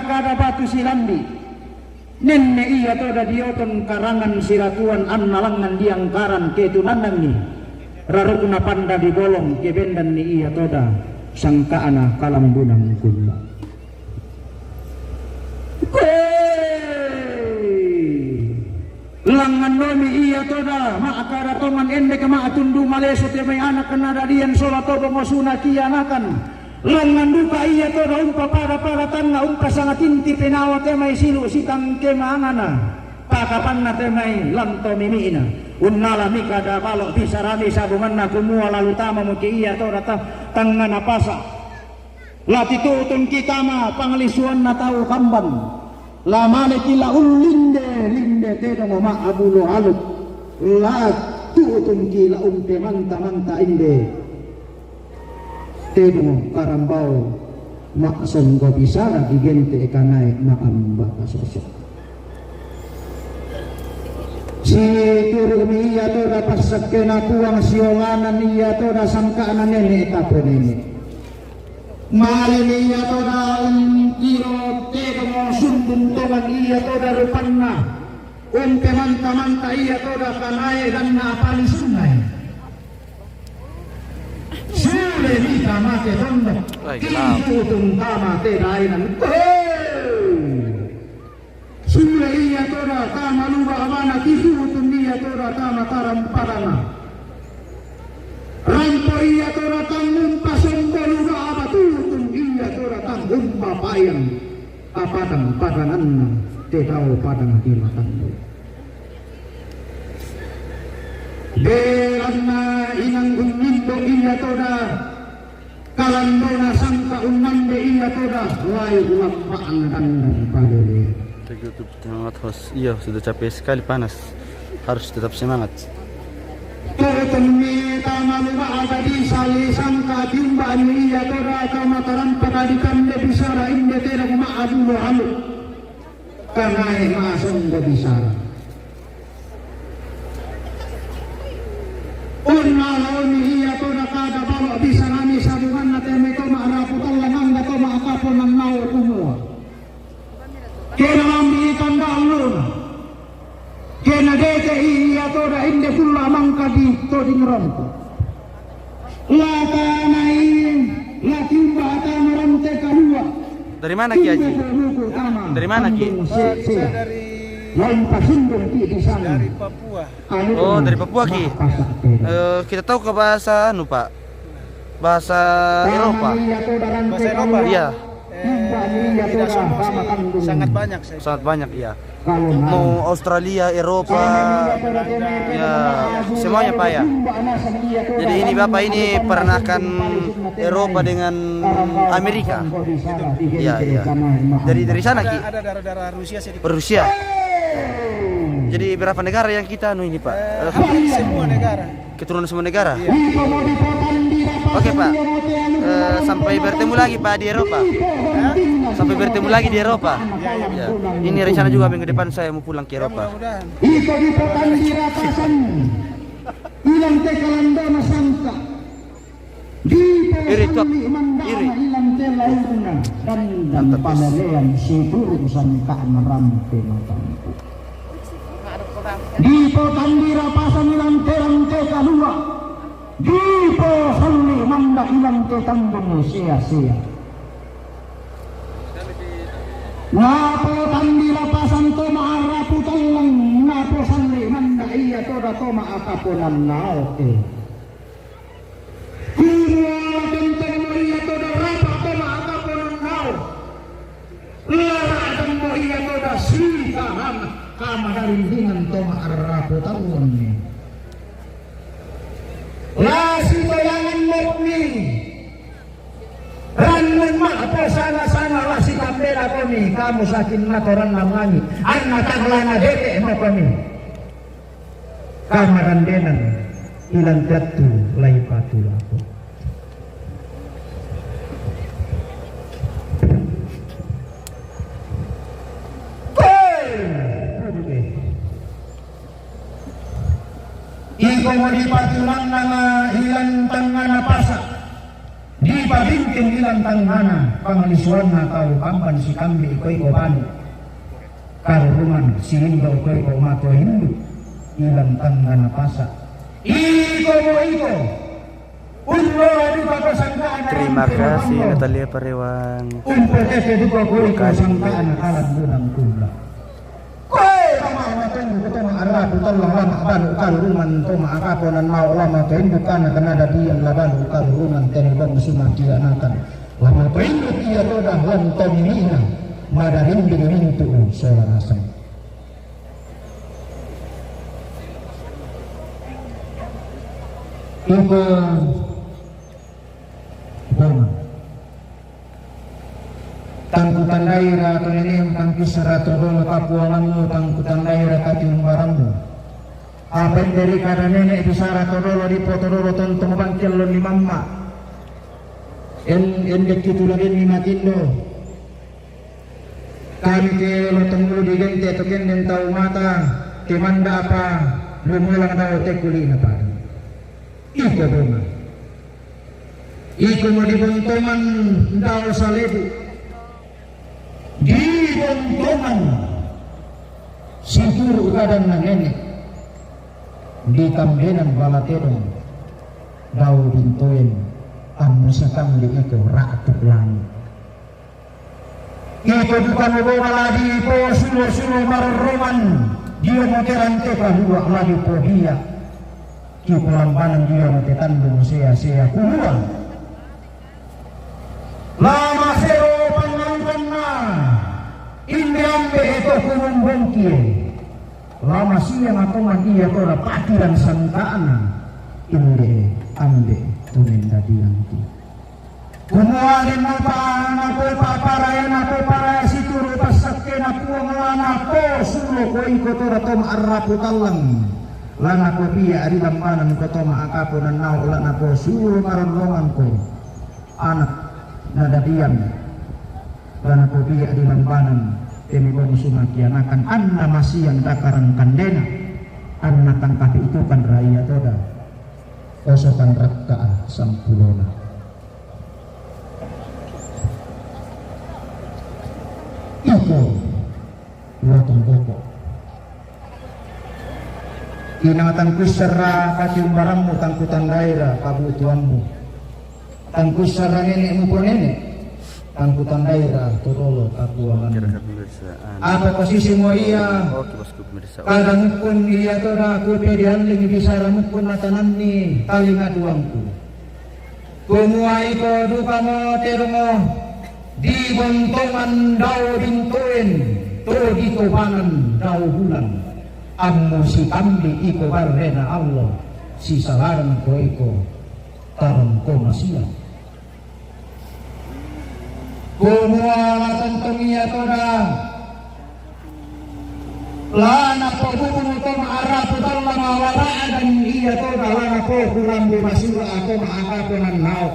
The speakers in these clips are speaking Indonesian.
kada batu silambi nenne iya toda dioton karangan siratuan annalangan diangkaran ketunanangi rarukuna panda di bolong kebendan ni iya toda sangkaana kalambunang kulla langan nomi iya toda maakara tongan ende ke maatundu maleso te may anak kanada dian sola toba mosuna kianakan langan duka iya toda umpa para tanga umpa sangat inti penawa te may silu sitang ke maangana pakapan na te may lanto mimiina unnala mikada balok bisa rami sabungan na kumua lalu tama mo ki iya toda tanga na pasa latitutun kita ma panglisuan na tau kamban lamane kila linde teda mo maabulo alut la tutun kila manta inde teda mo karambao makson go bisa lagi gente kanai maamba kasosok si turumi iya toda pasak kena puang siolanan iya toda sangkaanan nene etapo nene malini iya toda kiro teda mo sundun togan iya toda rupanna manta iya toda kanai dan napali sunai sule mita mate tondo kitutun tama teda ainan sule iya toda tama luba amana kitutun iya toda tama taramparana rampo iya toda tangumpa sombo luba abatutun iya toda tangumpa payang padang padangan tetau padang hilatan belanna inang gunnindo iya toda kalandona sangka unnande iya toda layu lampaan dan padele YouTube semangat host. Iya, sudah capek sekali panas. Harus tetap semangat. Tertemi tamalu abadi sali sangka timba iya toda kama tarampa kadikan de bisara inde teda ma'adulo halu kanai masong de bisara unnaloni iya toda kada balo bisara ni sabungan na teme to ma'arapu talangan na to ma'akapon ng nawa kumua kena lambi tandalun kena deke iya toda inde kulla mangka di to di ngeronto latanai latimba tamarante kadua dari mana Ki Haji? Dari mana Ki? Saya dari Papua. Oh, dari Papua Ki. Kita tahu ke bahasa anu Pak? Bahasa Eropa. Bahasa Eropa? Iya. Tidak sombong sih, sangat banyak saya. Sangat banyak iya. Mau Australia, Eropa, ya semuanya Pak ya. Jadi ini Bapak ini pernahkan Eropa dengan Amerika. Iya iya. Dari sana Ki. Ada darah-darah Rusia sedikit. Rusia. Jadi berapa negara yang kita anu ini Pak? Hampir semua negara. Keturunan semua negara. Iya. Oke Pak. Sampai bertemu lagi Pak di Eropa. Sampai bertemu lagi di Eropa. Ya. Ini rencana juga minggu depan saya mau pulang ke Eropa. Mudah-mudahan. Iri tuh, iri. Dipo tandira pasan ilang terang teka dua Dipo salli manda ilang tetanggung sia-sia Napo tandira pasan toma arapu talang Napo salli manda iya toda toma akaponan naoke Kumua tentang mo iya toda rapa toma akaponan nao Lara tentang mo iya toda sikahan kama daringan toma arapu talang Lasi bayangan mokni Ranun apa sana-sana lasi kapela kami kamu sakin natoran namani anak taglana dete mo kami kamarandenan ilang jatuh lay patulako Iko mo di patulang na ilang tanga na pasa di pabintin ilang tanghana pangalisuan na tao kampan si kambi iko'y kopano karuruman si hindaw ko'y komato hindu ilang tanghana pasa iko mo iko unlo aduka ko sangkaan Terima kasih Natalia Parewang. umpetete duka ko iko sangkaan alam lunang kula ko'y ramamatan ko itong arap utalong lama abano karuruman to maakaponan mao lama to hindu ka na kanada diyan labano karuruman tenibang sumakianakan lama to hindu iya to dahlan to minina madarin dengan itu soal asam Ibu Boma Tangkutan daerah atau ini tangkis seratrodol kapuanganmu tangkutan daerah katiung barangmu apa yang dari kada nenek di saratrodol di potodolo tontong bangkil lo ni mamma endek itu lagi ni matindo kami ke lo tunggu di gente atau kenden tahu mata kemanda apa lumulang daw tekuli na pa iko Boma iko mo di bontoman daw sa lebu di bontoman siguro kadang na nenek di kambenan balaterong daw dintuin ang musakam di iko ratok langit iko bukan bola lagi po sulo marroman dia moterante kahua lagi po dia kipelambanan dia motetandung sia-sia kuluan lama sero panangkan na indi ambe ito kulung bongkir lama siang atau mati ya kora patiran santaan indi ambe tunin dadianti kumualin mo pa ako paparayan ako para situro pasakin ako ang ako sulo ko ikotora tom araputalang lana ko piya ari lambanan ko to maakapo nan nao lana ko sulo maronlongan ko anak nadadian lana ko piya ari lambanan temibong sumakianakan anna masiyang dakarang kandena anna tangkapi itu kan raya toda osokan rakkaan sampulona iko lotong boko kinangatan kusara katiung barangmu tangkutan daerah kabutuanmu tangkusara nenekmu po nenek tangkutan daerah torolo kabuanganmu apa posisi mo iya kadang pun iya tora kupe dianling bisara mukun matanan ni talingaduangku kumuai ko duka mo termo di bontongan daw dintuin to di tobanan daw bulan ammo si kambi iko barrena Allah si salaran ko iko tarong ko masiya kumuala tentong iya toda lana po bubuno to maarapo tala mawaraan dan iya toda lana po kurang masura ako maakaponan nao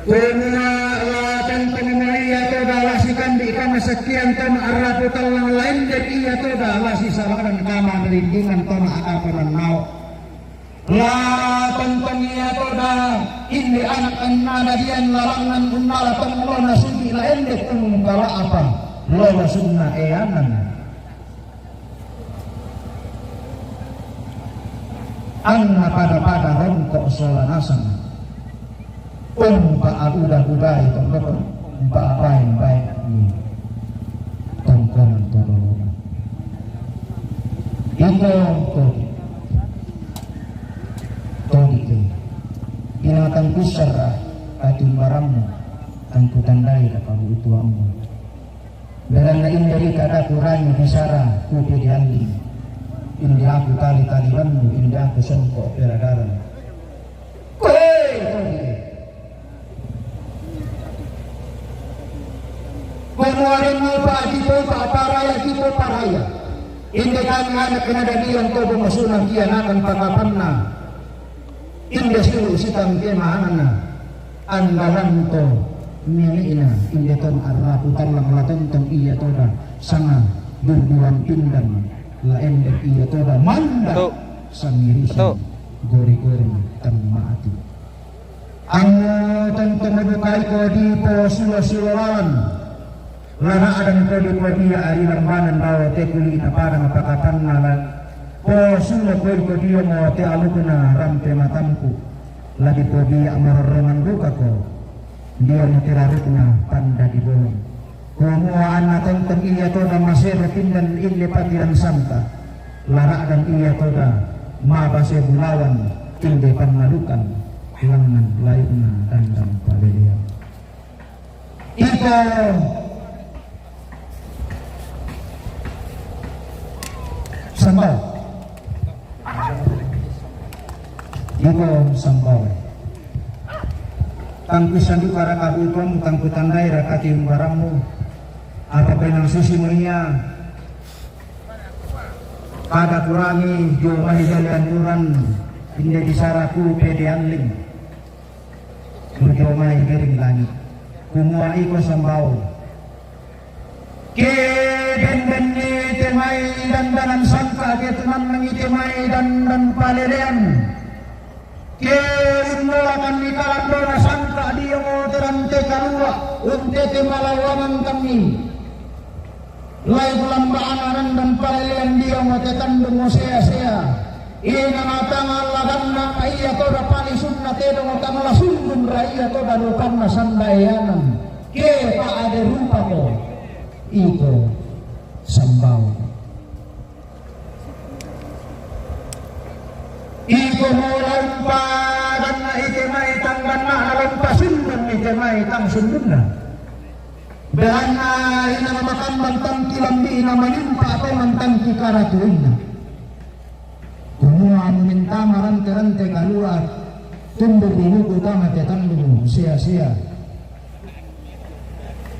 kumuala tentong iya toda lasikan di kama sekian to maarapo tala lain dan iya toda lasi salaran kama merindingan to maakaponan nao la tentong iya toda ini anak annada dian larangan unnala pengelona sugi la endek kala apa lola sunna eanan anna pada rongkok solanasan umpa udah itu umpa baik ini tongkongan tolongan itu todi inatan kusara kating barangmu tangkutan daerah kamu utuamu berana indari kata kurangnya bisara kupi diandi indi aku tali-talibanmu indi aku songkok peradaran keluarin mo pa kita paraya indi kami anak kenadadian to bumasunan kianakan pakapanna indi silu sitang kemaanan na andalan to miliina indi ton arraputan lang latentong iya toda sanga durduan pindang laendek iya toda manda samirisan gori-gori tan maati ang tentang medukai ko di po silo-siloan lana adan ko di po dia ari lambanan bawa te kuli na parang pakatan nalan po silo ko dia mo te alukuna rampe matamku lagi po dia mararongan duka ko dia natirarut na panda di bolong kumuhaan na tentang iya to na masero tindan ili patiran santa lara dan iya to na mabase bulawan tingde pangalukan langan layuna dandang palelia ito sambal ito sambal tangkisan di para kabutong tangkutan daerah katiung barangmu apa penang susi mulia kada kurangi jumlah jalian duran hindi disaraku pede anling berjomai gering langit kumuha iko sambao ke den ni temai dandanan sangka ke teman mengitemai dandan palelean ke unmulakan ni kalandona sangka dia mau terante kalua unte temalawangan kami lai bulambaan dan palelean dia mau tetandung mo sea-sea ina matang lagan na iya to da pali sunna te do matang la sundun raya to da lukan na sandayanan ke pa ade rupa ko ito sambao ito mo lampa dan na ite mai tanggan na lampa sundun ite mai tang sundun na behan na ina makan mantang kilambi ina manimpa atau mantang kikaratuin na kumua minta marante-rante kaluar tumbuh buku utama tetandung sia-sia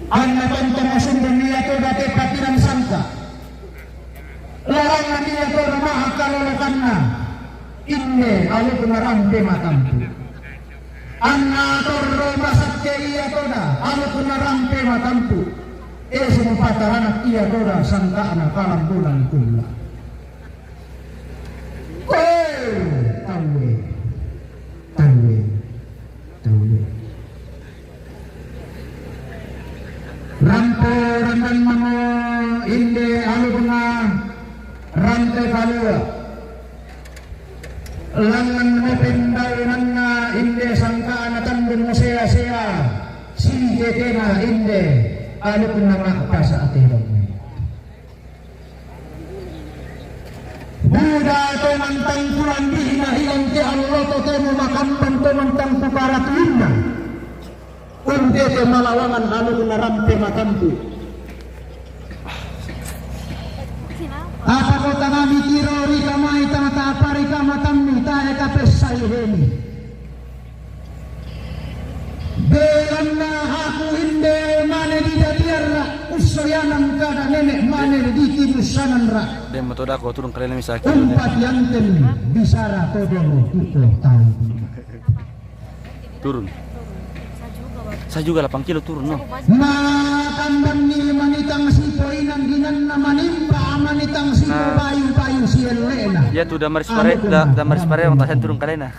anna tanta masundun niya to dati patiran sangka larangan niya to ramaha kalulakan na inne alu penarambe matampu anna torro masakya iya to da alu penarambe matampu sumupataranak iya to da sangka na kalang bulan kula tawe rampo randan mamo inde alubna rante kalua langan mo pindaw nanna inde sangka anatandun mo sea-sea sige kena inde alubna makpasa atirong Buddha to mantang pulang bihina hilang ke Allah to temu makan to mantang pukaratuinna unte te malawangan anu narampe makampu apa kota nami kirori kamai tata pari kamatammi tae kapesai heni belanna aku inde mane di datiarra usoyanam kada nenek mane di kibusanan ra dan metoda ko turun kalian misaki umpat yanten bisara todoro kuko tahu turun saya juga 8 kilo turun no makandang ni manitang sipo inang ginan na manimba manitang sipo bayu-bayu sielena ya tuh damar spare yang tahan turun kalian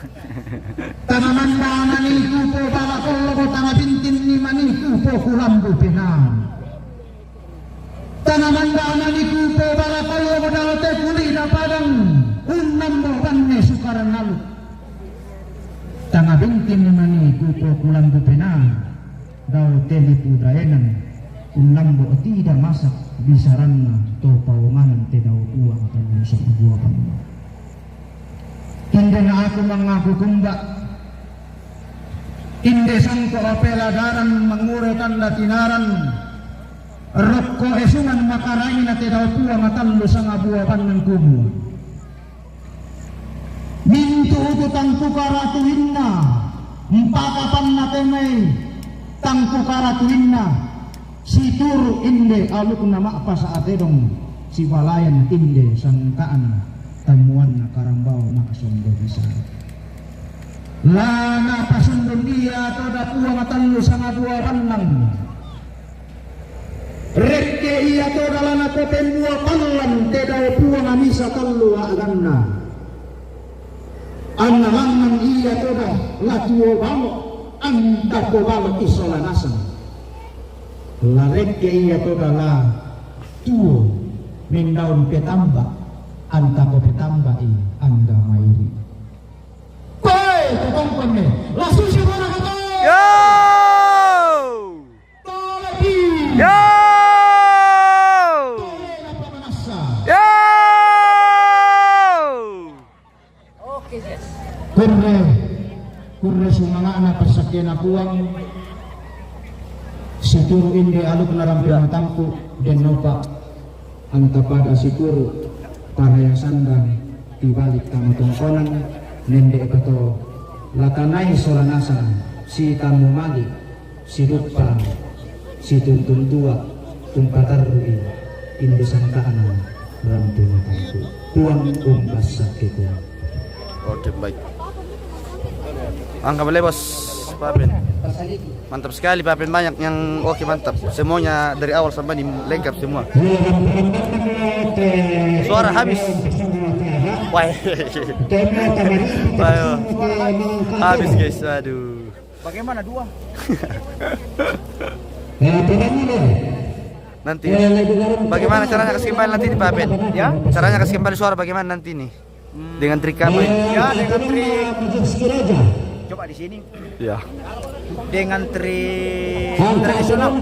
tanaman mani kupo bala kollo tanga bintin ni mani kupo kulambu pinang tanaman mani kupo bala kollo modal te kuli na padang unam bobanne sukaran nalu tanga bintin ni mani kupo kulambu pinang daw telipu dayanan unlambo tidak masak bisaranna to pawanganan te daw uang tanong sa buwapan hindi na ako mengaku kumba hindi sangko apeladaran mangure tanda tinaran rokko esungan makarain na te daw puwang atallo sa buwapan ng kubo mintu ututang pukaratuhin na mpakapan na temay tangku karatuinna si turu inde aluk nama apa saat edong si balayan inde sangkaan tamuan na karambao makasondo bisa lana pasundon dia to da puwa matallo sa dua panang rekke iya to dalana ko tembuwa pallan te daw puwa ngamisa tallo aganna anna langan iya to da latuo bango anda ko balo isolanasan larek ke iya to dala tuo mindaun petamba anta ko petamba i anda mairi koi tutongkon me langsung siya mana kato Yo! tolaki Yo! tole na pamanasa Yo! kurre sumangana persakyan akuang situro indi aluk narampiang tangku dan nopa ang tapada sikuro para yang sandang dibalik tamatungkonan nende kato latanay solanasan si tamu mali si rupang si tuntun tua tumpatarui indi sangkaanan ramping tangku tuang umpas sakito. Oke, baik. Angka boleh bos, Papen. Mantap sekali Papen, banyak yang oke mantap. Semuanya dari awal sampai ini lengkap semua. Suara habis. Wah. Ayo. Habis guys, aduh. Bagaimana dua? Nanti. Bagaimana caranya kasih kembali nanti di Papen? Ya? Caranya kasih kembali suara bagaimana nanti nih? Dengan trik apa? Ya dengan trik. Coba di sini. Ya. Dengan trik tradisional.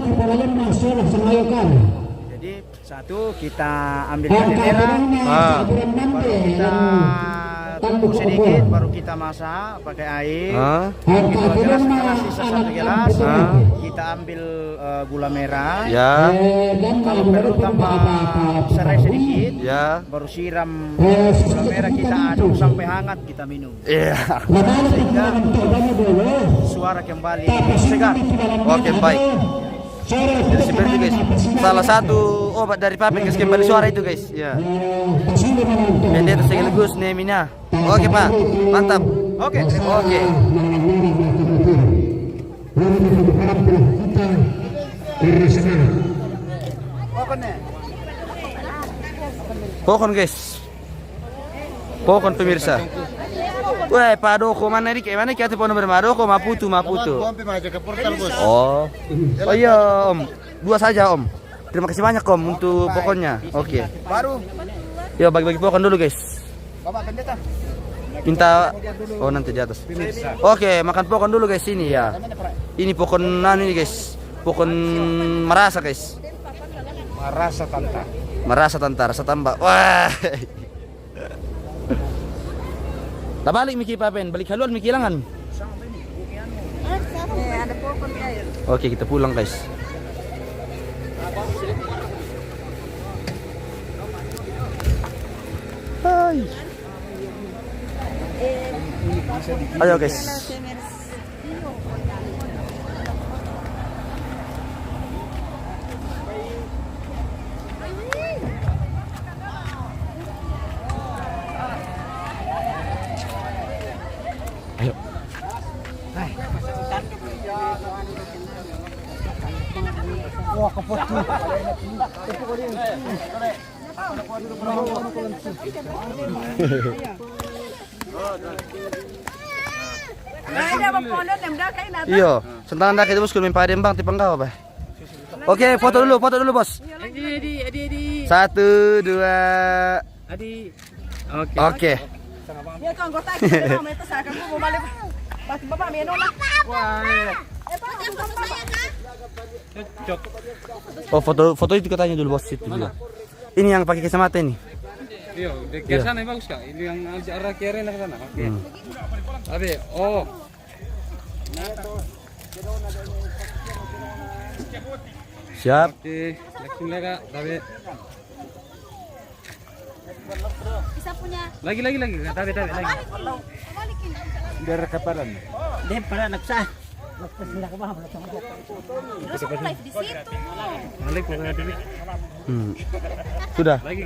Jadi satu kita ambil bendera, baru kita tunggu sedikit, baru kita masak pakai air. Begitu gelas setelah sisa satu gelas, kita ambil gula merah. Ya. Kalau perlu tambah serai sedikit, Ya. baru siram gula merah, kita aduk sampai hangat, kita minum. Iya. Sehingga suara kembali segar. Oke, baik. Jadi seperti itu guys. Salah satu obat dari Papen guys kembali suara itu guys. Ya. Pendeta sekaligus Nehemia. Oke Pak, mantap. Oke, Oke. Pohon guys. Pohon pemirsa. Wah, Pak Doko mana nih? Mana kita pohon bermadoko Maputo. Oh. Oh iya Om. Dua saja Om. Terima kasih banyak Om untuk pokoknya. Oke. baru Yo bagi-bagi pohon dulu guys. Bapak Pendeta. Minta oh nanti di atas. Oke, makan pohon dulu guys ini ya. Ini pohon ini guys. Pohon merasa guys. Rasa tanta. Merasa tantara setambah. Wah. Lah balik Miki Papen, balik haluan Miki langan. Ada pohon di air. Oke, kita pulang guys. Hai. Ayo guys. Ayo. Wah, kefoto. Iyo, sentangan dah kita bos kalau mimpi Dembang tipang kau apa? Oke, foto dulu bos. Adi. 1, 2. Adi. Oke. Ya kan gota kita mau itu saya kamu mau balik. Pas bapak minum lah. Wah. Oh, foto itu katanya dulu bos itu juga. Ini yang pakai kacamata ini. Iya, ke sana bagus kak. Ini yang arah kiri ke sana. Oke. Abe, oh. Siap. Oke, langsung lagi, Abe. Bisa punya. Lagi, Abe, lagi. Biar kaparan. Dia pernah naksa. Terus aku live di situ. Balik pokoknya dulu. Sudah. Lagi.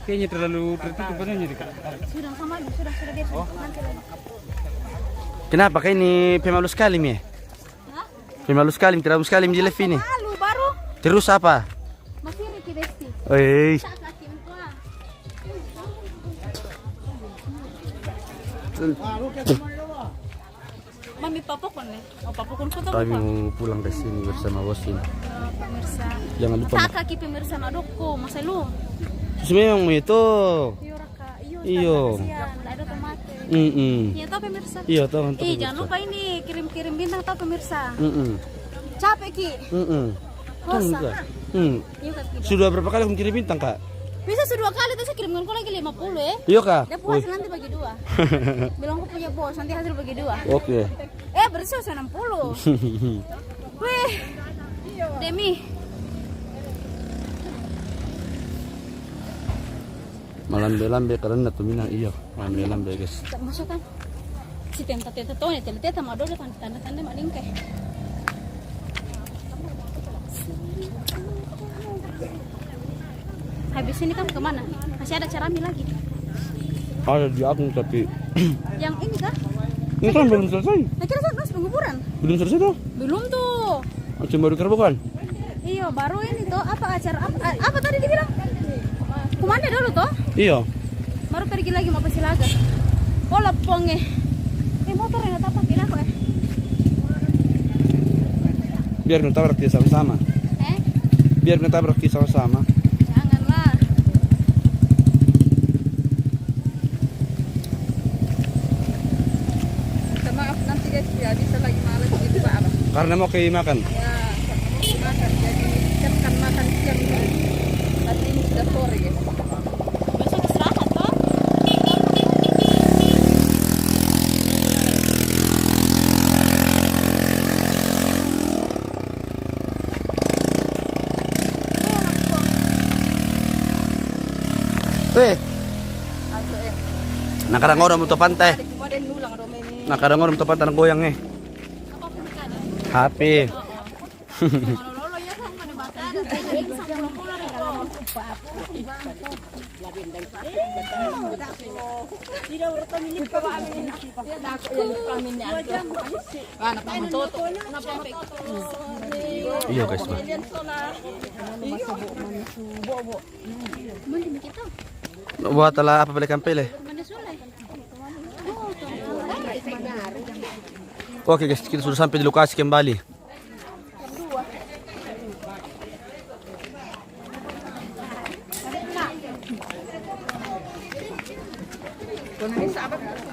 Kayaknya terlalu tertutup badannya nih kak. Sudah sama sudah biar. Nanti lagi. Kenapa kayak ini pemalu sekali Mi? Hah? Pemalu sekali, terlalu sekali di live ini. Malu baru. Terus apa? Masih Ricky Desti. Oi. Saat laki tua. Mami papukon nih. Oh papukon ko to. Kami mau pulang ke sini bersama bos ini. Pemirsa. Jangan lupa. Saka ki pemirsa nadoko, masalu. Memang itu. Iyo raka, iyo. Iyo. Ada tomate. Iya toh pemirsa. Iya toh. Jangan lupa ini kirim-kirim bintang toh pemirsa. Capek ki. Kan, sudah berapa kali kamu kirim bintang, Kak? Bisa sudah kali tuh saya kirimkan kau lagi 50 ya. Iya, Kak. Dia puas nanti bagi 2. Bilang aku punya bos, nanti hasil bagi 2. Oke. Bersih 60. Wih. Demi. Malambe-lambe karena tuminang iyo. Malambe-lambe, guys. Masuk kan. Si tenta-tenta tuh nih, tenta mado tanda-tanda malingkai. Habis ini kamu kemana? Masih ada carami lagi? Ada di akun tapi Yang ini kah? ini kan belum selesai. Nah kira saya harus penguburan? Belum selesai tuh? Belum tuh. Macam baru kerbukan? Iya baru ini tuh apa acara apa tadi dibilang? Kemana dulu tuh? Iya. Baru pergi lagi mau Silaga. Oh lepong motor yang apa pilih aku Biar ngetabrak dia sama-sama. Biar ngetabrak dia sama-sama. Janganlah. Maaf nanti guys ya bisa lagi malas gitu Pak Abang. Karena mau ke makan. Ya, mau makan jadi siapkan makan siang dulu. Tadi ini sudah sore guys. Besok istirahat toh? Nakarang orang untuk pantai. Nakarang orang untuk pantai goyang nih. HP. Iya guys. Buat lah apa balik kampel Oke guys, kita sudah sampai di lokasi kembali.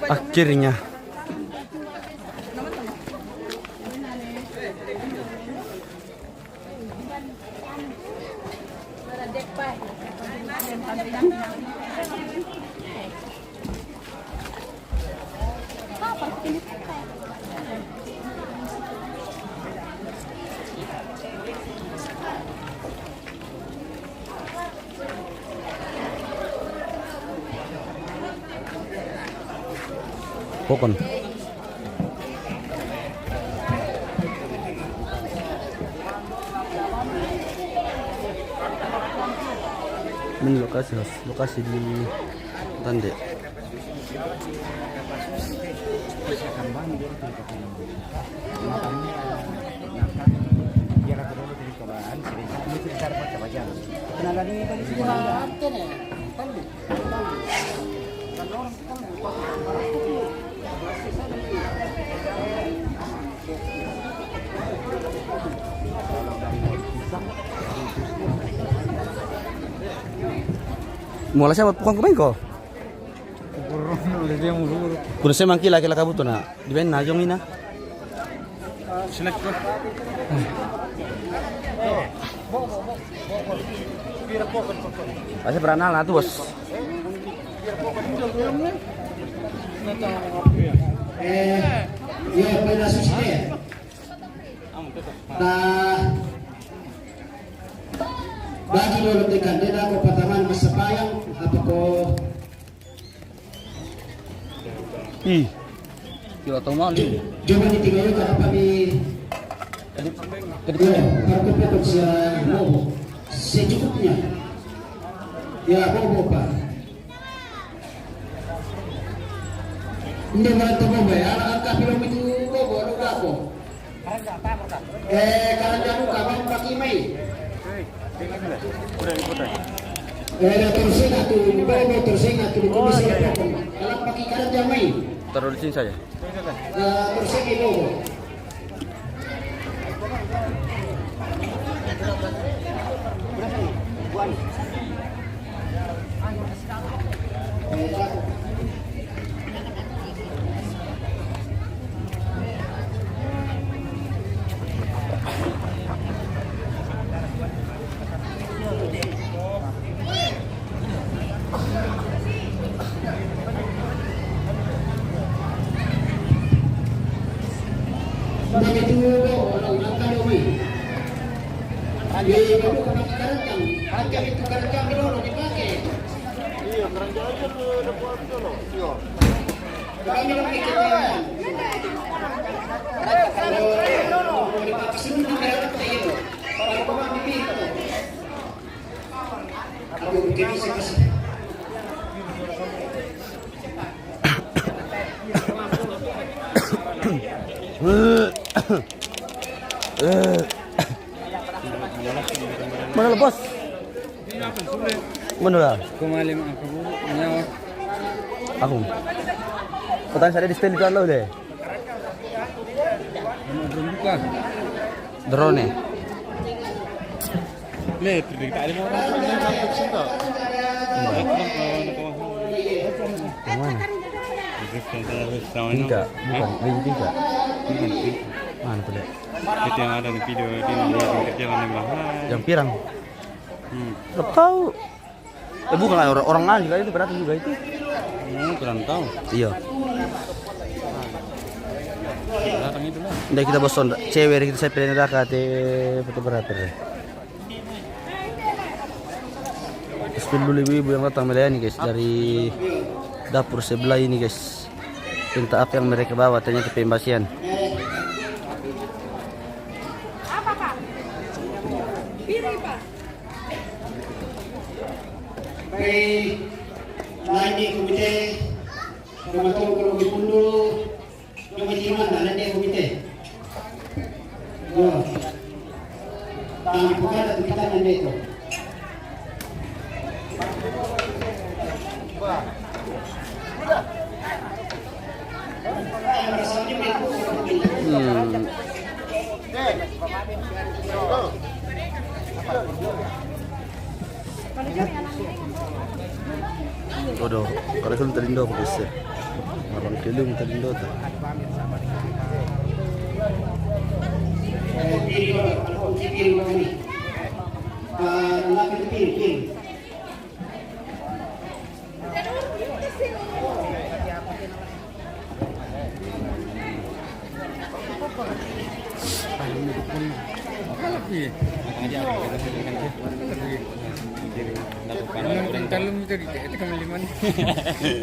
Akhirnya. Pokon. Ini lokasi di Tande. Mulai siapa pukang kemain kok? Kuno saya mangki laki kabuto na. Di ba na jong ina? Select ko. Kasi beranal na tu bos. Ya pada susah. Bagi dulu tekan dia aku pataman masapayang apa ko Kilo tau mali. coba ditinggalin apa di aku petok sia bobo secukupnya ya bobo pak ini mereka bobo ya angka film itu bobo lu gapo karena jamu kamu pakai mai tersingat tuh bobo tersingat tuh kalau pakai karena jamai Taruh di sini saja. bersegi logo. Mana lah bos? Mana lah? Kumalim aku nyawa. Aku. Petang saya di stand itu Allah deh. Belum buka. Drone. Nih, tidak ada orang yang sampai situ. Mana? Tiga, bukan, lagi tiga. Mana tuh? Itu yang ada di video ini kerjaan yang bahaya. Yang pirang. Belum tahu. Bukan orang lain juga itu berarti juga itu. Kurang tahu. Iya. Datang itu lah. Udah kita bosan cewek kita saya pilih neraka fotografer. Spill dulu ibu-ibu yang datang melayani guys dari dapur sebelah ini guys. Entah apa yang mereka bawa ternyata pembasian. Apa Pak? Piring Pak. Baik, lagi komite, kemudian kalau dipundu, komite mana? Lagi komite. Oh, tangan bukan atau kita nanti itu. Waduh, kalau kan terindo aku bisa. Orang kelung terindo tu.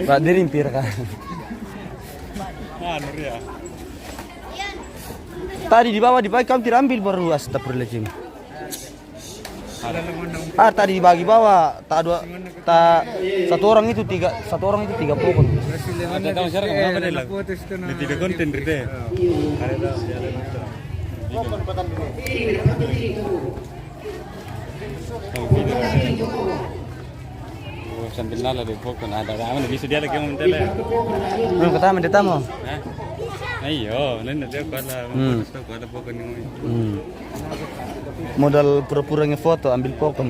Pak dirimpir kan. Ya. Tadi di bawah dibagi kamu tidak ambil baru astagfirullahaladzim. Tadi dibagi bawah satu orang itu 30 pun. Ada tahu sekarang kenapa dia lah? Dia tidak konten dia. Ada tahu jalan itu. Sambil nala di pokok ada mana bisa dia lagi ngomong tele. Belum ketemu dia tamu. Ayo, nanti dia kalau ada pokok ni. Modal pura-pura ngefoto ambil pokok.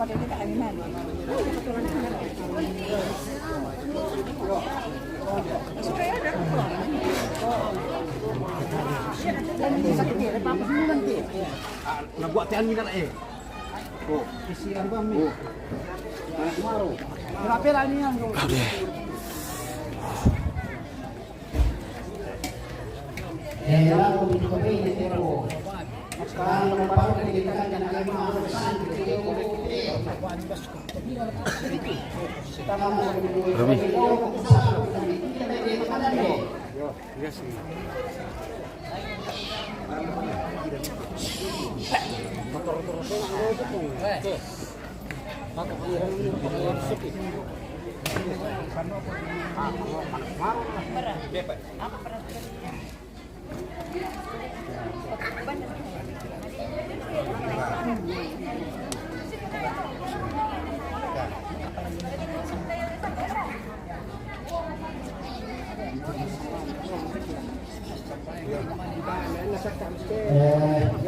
pakai kita animal. Sudah ada. Nabuatian mi na eh. Oh, isian ba mi? Maro. Grabe lang niyan. Lalu di kami di tero. Sekarang baru dikatakan dan akan mengurusan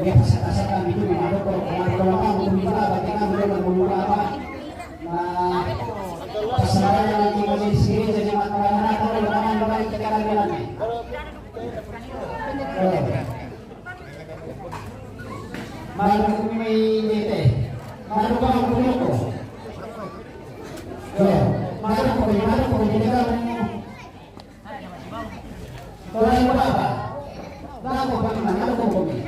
Biasa kami itu ada kalau kita bagaimana boleh membuka apa kesalahan yang kita sendiri jadi masalah kalau orang lain sekarang jalan malu kami dete malu kami kulo malu kami kita orang apa Bago bagaimana ada kompromi.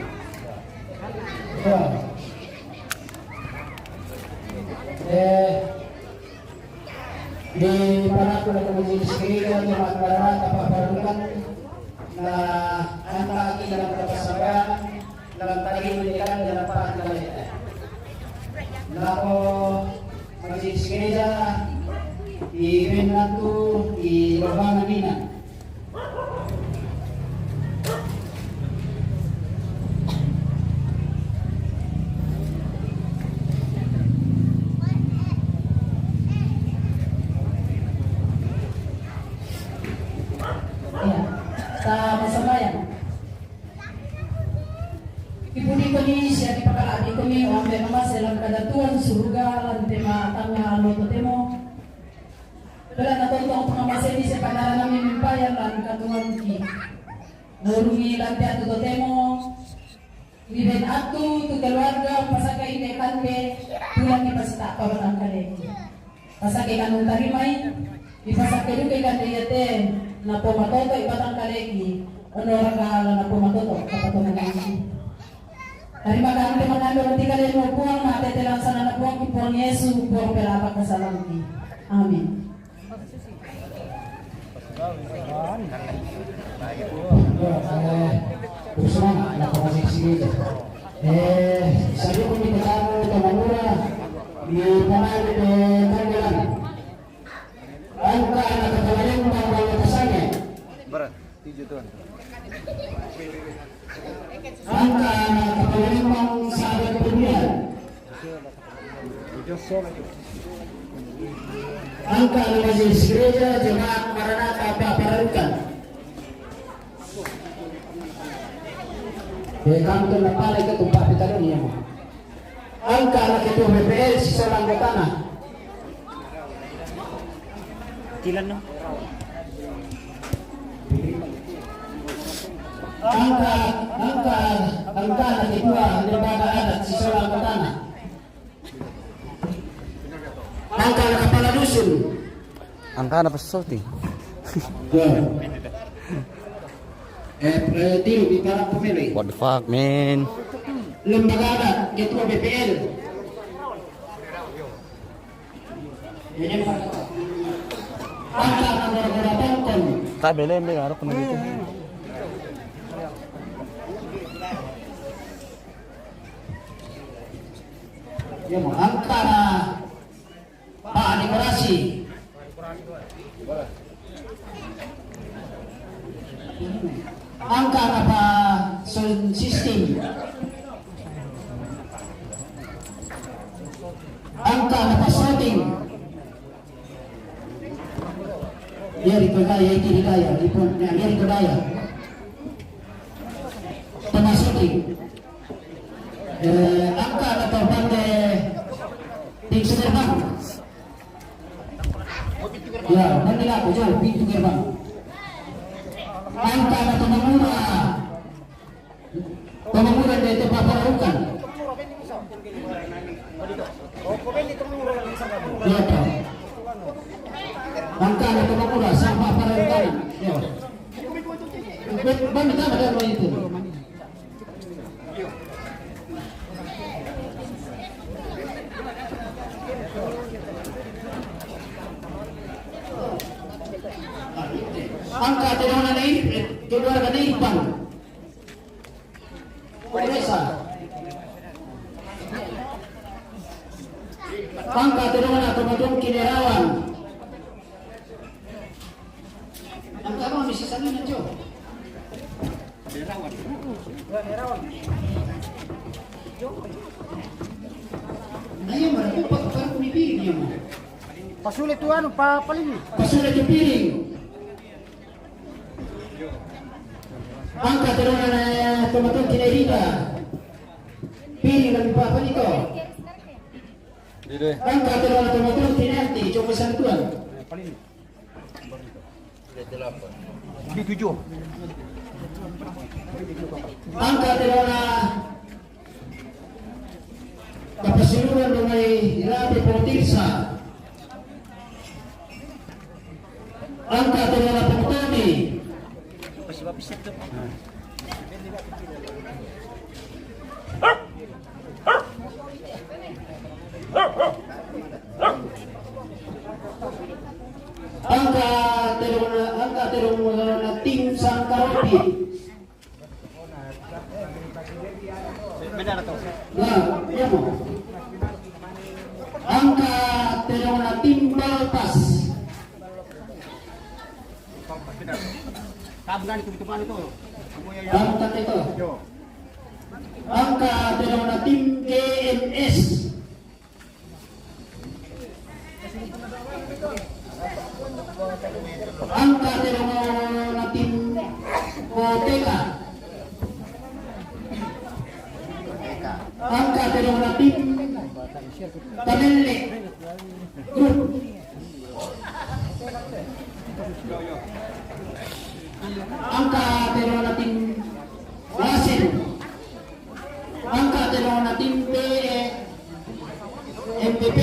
Di para komisi sekalian jemaat barat apa perlukan na anda dalam kesabaran dalam tadi mendidikan dalam pelajaran. Nako komisi sekalian di Benatu di Lubang Mina. Sa masabayan. Ipuni ko ni siya di pagkalagi ko ni Wambe Mama silang kadatuan suruga lan tema tanga loto temo. Wala na tonto ang pangamasa ni siya panara namin mimpayan lan katuan ki. Nurungi lan tiya to temo. Ibin atu tu keluarga pasakay ni kanbe tulang ni pasta pabatang kaleki. Pasakay kanong tarimay ipasakay kay kandiyate na pumatoto ibatang kaleki onora kahala na pumatoto kapatunan ng terima kasih mengambil roti kalian mau buang mati telang sana na buang kipuan Yesus buang pelapak kesalamki amin. Bersama anak komisi sini. Saya pun diketahui teman-teman di panai di Tangerang. Angka anak kepalanya membawa pesannya. Berat, 7 tahun. Angka anak kepalanya memang sahabat kemudian. Angka majelis gereja jemaat Maranatha Pararukan. Kantor Napalay ketumpa kita dunia. Angka anak ketua BPL sisa anggotana. Tilan no? Angka anak ketua lembaga adat sisa anggotana. Angka anak kepala dusun. Angka apa sesuatu? Tiro di para pemilih. What the fuck, man? Lembaga adat ketua BPL. Ini Pak. Angka nomor tonton. Tak boleh ambil harap kena gitu. Ya mau angka Pak dekorasi. Angka apa sound system. Angka apa shooting. Dia dikaya itu dikaya, dia dikaya. Shooting. Angka atau pandai Pintu gerbang. Ya, nanti aku jauh pintu gerbang. Angka atau Tomamura. Tomamura dari tempat perukan. Ya, toh. Angka atau Tomamura sampai perukan. Ya. Bang, kita ada itu. Angka terona naik, kedua kali Ipan. Desa. Angka terona teman-teman Kinerawan. Angka apa misi sana nanti? Kinerawan. Ayo mereka pakai piring ya. Pasulit tu anu paling. Pasulit tu piring. Angka terona na teman-teman Kinerita. Piring lebih apa nito? Angka terona teman-teman Kinanti. Coba santuan. Di 7. Angka terona kapasiluran rumai Rabi Pontirsa. Angka terona Pemutani. Angka terona tim Sangkaropi. Nah, ya mo. Angka terona tim Balpas. Tabungan itu depan itu. Angka itu. Angka terona tim GMS. Angka terona tim Koteka. Angka terona tim Tanelle Group. Angka terona tim Lasin. Angka terona tim MPP.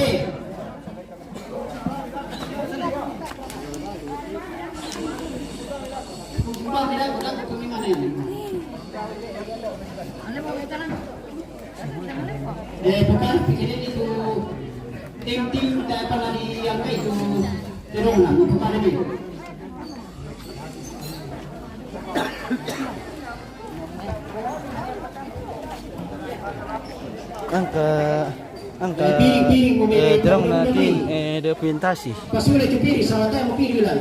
Bukan pikirin itu tim-tim dapat lagi yang itu terona bukan ini. angka terang nanti dokumentasi. Pasulit itu pilih, salah tahu mau pilih lah.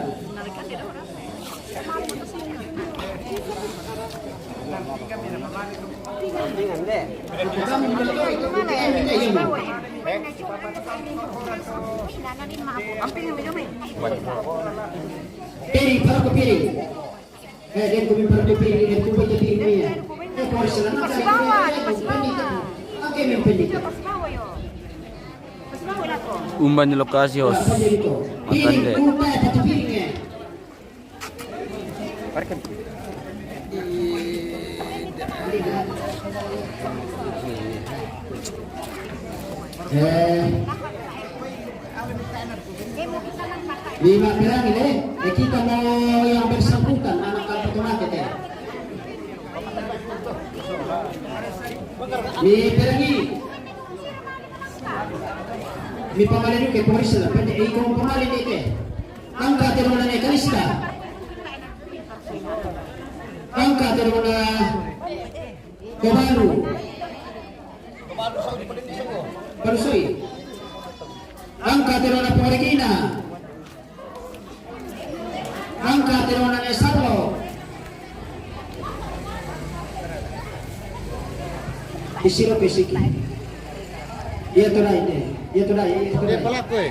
Pilih, baru ke pilih. Dia kami baru ke pilih, dia kumpul ke pilih ni. Pas bawah, pas bawah. Oke, yang pilih. Pas bawah yo. Pas bawah lah tu. Umban di lokasi hos. Pilih, kumpul satu pilihnya. Lima pirang ini, kita mau yang bersangkutan anak kapal market ya. Mi pirang ini, mi pamalan juga polisi lah. Pada ikon pamalan ini, angka teruna ni Kalista, angka teruna Kebalu, Barusui, angka teruna Pemarikina. Angka terona Esalo. Isiro pesiki. Dia tu dah ini. Dia tu dah. Dia pelaku.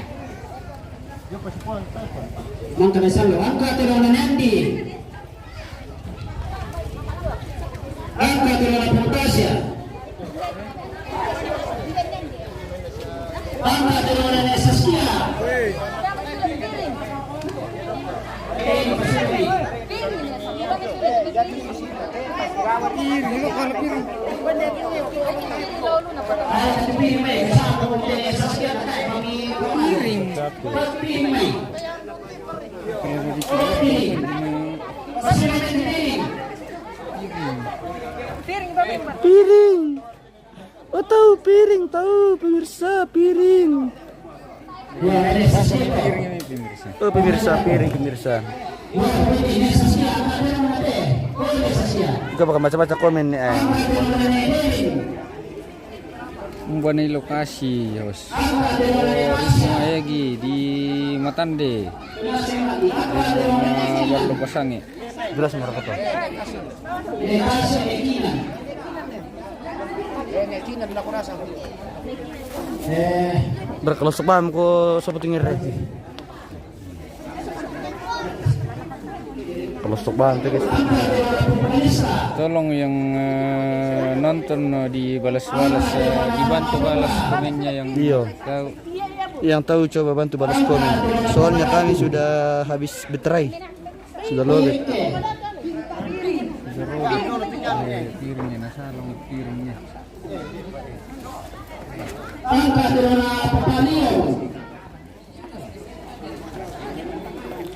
Angka Esalo. Angka terona Nandi. Angka terona Pontasia. Angkat dengan Nenek Saskia. Piring. Oh tahu piring, tahu pemirsa piring. Oh pemirsa piring pemirsa. Coba baca-baca komen nih. Membuat lokasi Yos. Risma Egi di Matande. Buat lokasi. Jelas mereka tuh. Kalau sebam ko sobat tinggi reti. Kalau stok bahan tuh guys. Tolong yang nonton dibalas-balas, dibantu balas komennya yang Iya. tahu. Yang tahu coba bantu balas komen. Soalnya kami sudah habis beterai. Sudah lobet. Piringnya nasalong piringnya. Angkat dengan Papalio.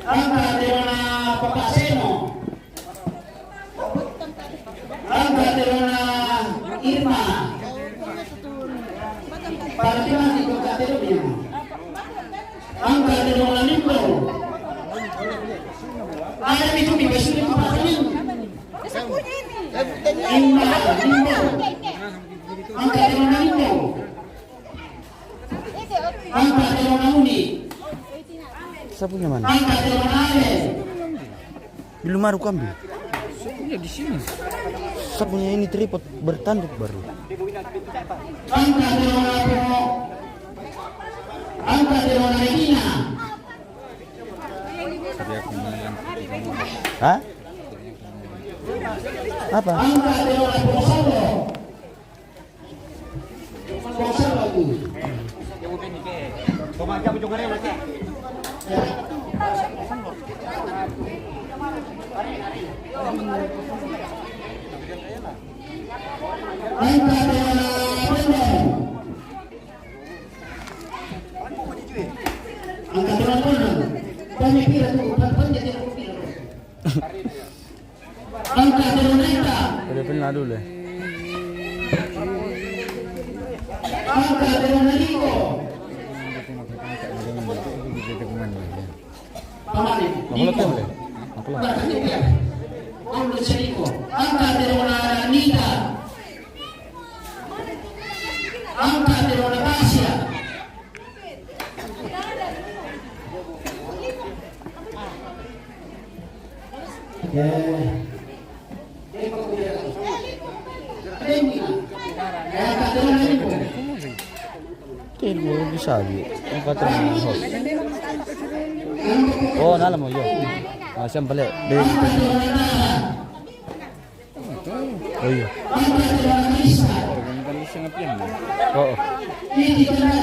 Angkat dengan Papaseno. Angkat dengan Irma. Partimah di kota Terobia. Angkat dengan Lindo. Ada itu di besok itu pasalin. Irma, Lindo. Angkat dengan Lindo. Angkat dengan Uni. Sapunya mana? Angkat dengan Ale. Belum maru ambil. Sapunya di sini. Sapunya ini tripod bertanduk baru. Angkat dengan Angkat dengan Regina. Hah? Apa? Angkat dengan Gonzalo. Gonzalo itu. Angkat dengan Bendong. Angkat dengan Bendong. Banyak kira tuh, banyak kira tuh. Angkat dengan Neta. Udah pernah dulu. Angkat dengan Niko. Pamali. Niko. Berarti dia. Angkat Niko. Angkat dengan Nita. Angkat dengan Asia. Tidak bisa di. Angkat dengan host. Oh, nalam mo yun. Siyang balik. Oh iya. Kan sangat pian. Oo.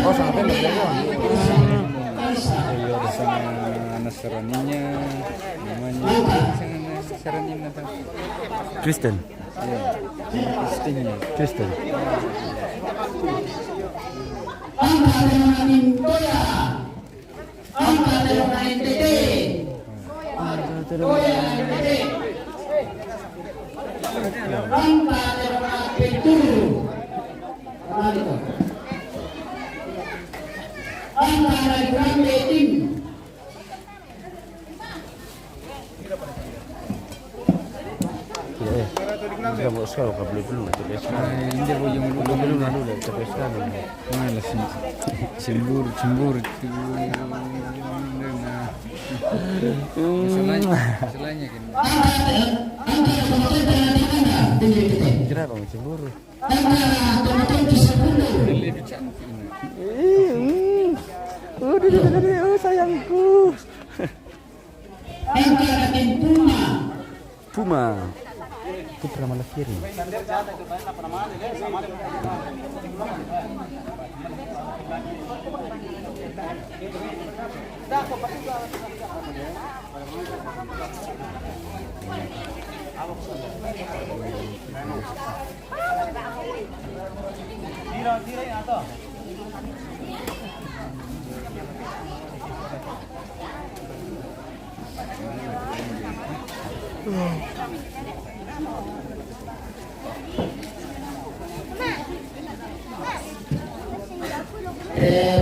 Oh, sangat pendek ya. Iya, sama Nasraninya, namanya Nasrani nata. Kristen. Iya, Kristennya. Kristen. Angkat dengan Mintoya. Angkat dengan NTT. Toya NTT. Angkat dengan Peturu. Apa itu? Angkat dari Grande Tim. Tidak mau sekarang kau beli belum tapi sekarang. Hindi po yung Belum lalu lah tapi sekarang. malas cemburu masalahnya kan Kira kamu cemburu. lebih cantik. Oh sayangku. Angkat dari Puma. Puma. Putra Malakiri.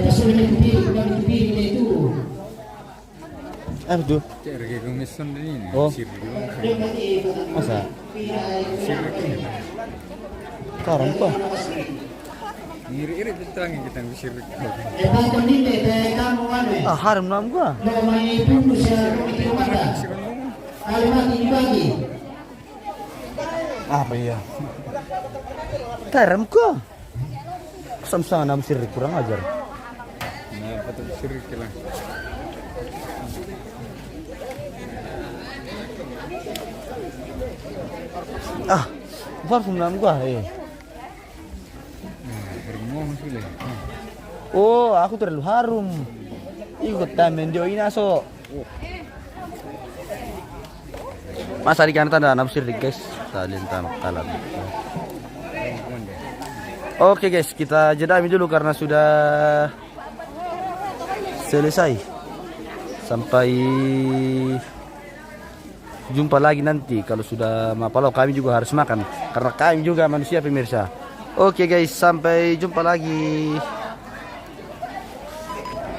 Pasukan kepiri itu. Apa tuh? Cek regi komisan ini. Oh. Sirri doang. Masa? Sekarang apa? Ngiri-iri betang kita sirri. Bakon ini kamu anu. Ah, haram nam gua. Mau main pun bisa itu mata. Kalimat ini bagi. Apa ya? Haram gua. Sama nam sirri kurang ajar. Nah, patut sirri lah. Ah, parfum nam gua Harimau sudah. Oh, aku terlalu harum. Ikut tamen jo inaso. Masa di kanan ada nafsir guys. Salin tam kalam. Oke guys, kita jeda dulu karena sudah selesai. Sampai jumpa lagi nanti kalau sudah mapalau, kami juga harus makan karena kami juga manusia pemirsa. Oke guys, sampai jumpa lagi.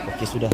Oke sudah.